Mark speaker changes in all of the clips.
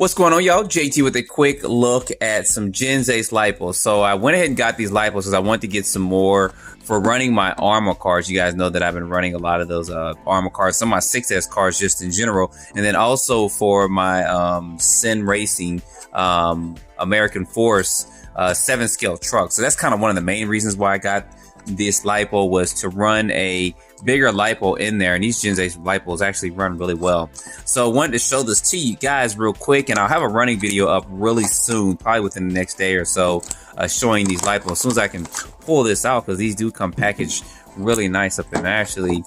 Speaker 1: What's going on, y'all? JT with a quick look at some Gen Ace lipos. So I went ahead and got these lipos because I wanted to get some more for running my armor cars. You guys know that I've been running a lot of those armor cars, some of my 6S cars just in general, and then also for my Sin Racing American Force 7-scale truck. So that's kind of one of the main reasons why I got this lipo, was to run a bigger lipo in there, and these Gen Ace lipos actually run really well. So I wanted to show this to you guys real quick, and I'll have a running video up really soon, probably within the next day or so, showing these lipos as soon as I can pull this out, because these do come packaged really nice up in there. I actually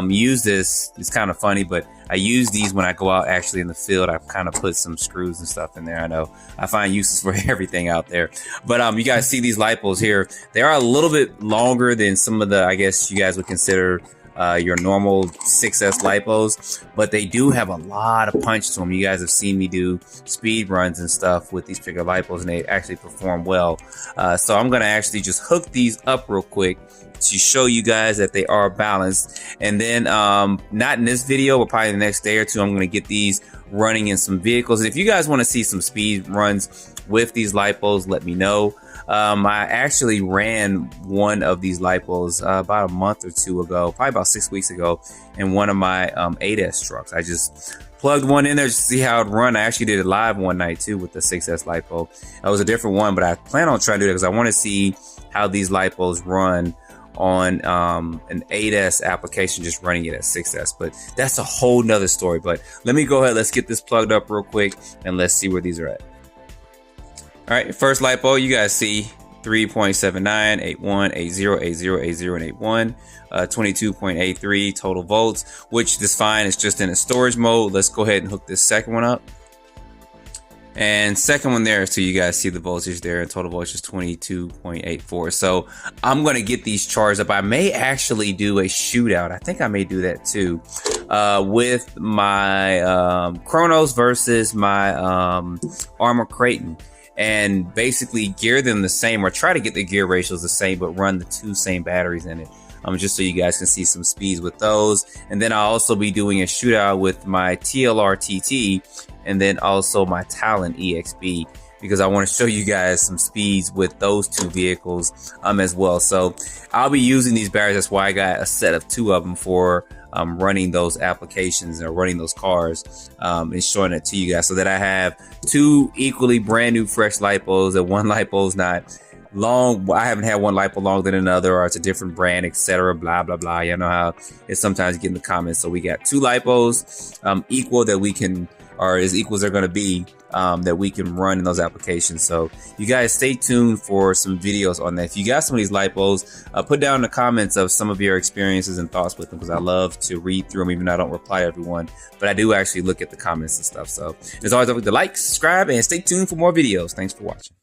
Speaker 1: use this. It's kind of funny, but I use these when I go out actually in the field. I kind of put some screws and stuff in there. I know I find uses for everything out there, but you guys see these lipos here. They are a little bit longer than some of the, I guess you guys would consider your normal 6S lipos, but they do have a lot of punch to them. You guys have seen me do speed runs and stuff with these bigger lipos, and they actually perform well. So I'm gonna actually just hook these up real quick to show you guys that they are balanced, and then not in this video, but probably the next day or two, I'm gonna get these running in some vehicles. And if you guys want to see some speed runs with these lipos, let me know. I actually ran one of these lipos about a month or two ago, probably about 6 weeks ago, in one of my 8S trucks. I just plugged one in there just to see how it run. I actually did it live one night too with the 6S lipo. It was a different one, but I plan on trying to do it because I want to see how these lipos run on an 8S application, just running it at 6S. But that's a whole nother story. But let me go ahead, let's get this plugged up real quick, and let's see where these are at. All right, first lipo, you guys see 3.79, 81, 80, 80, 80, and 81, 22.83 total volts, which is fine. It's just in a storage mode. Let's go ahead and hook this second one up. And second one there, so you guys see the voltage there, and total voltage is 22.84. So I'm going to get these charged up. I may actually do a shootout. I think I may do that too, with my Chronos versus my Armor Creighton, and basically gear them the same, or try to get the gear ratios the same, but run the two same batteries in it. Just so you guys can see some speeds with those. And then I'll also be doing a shootout with my TLR TT, and then also my Talon EXB, because I want to show you guys some speeds with those two vehicles as well. So I'll be using these batteries. That's why I got a set of two of them for running those applications or running those cars, and showing it to you guys, so that I have two equally brand new fresh lipos, and one lipo is not long. I haven't had one lipo longer than another, or it's a different brand, etc. Blah blah blah. You know how it sometimes you get in the comments. So we got two lipos equal, that we can, or as equal as they're going to be, that we can run in those applications. So you guys stay tuned for some videos on that. If you got some of these lipos, put down in the comments of some of your experiences and thoughts with them, because I love to read through them, even though I don't reply to everyone, but I do actually look at the comments and stuff. So as always, don't forget to like, subscribe, and stay tuned for more videos. Thanks for watching.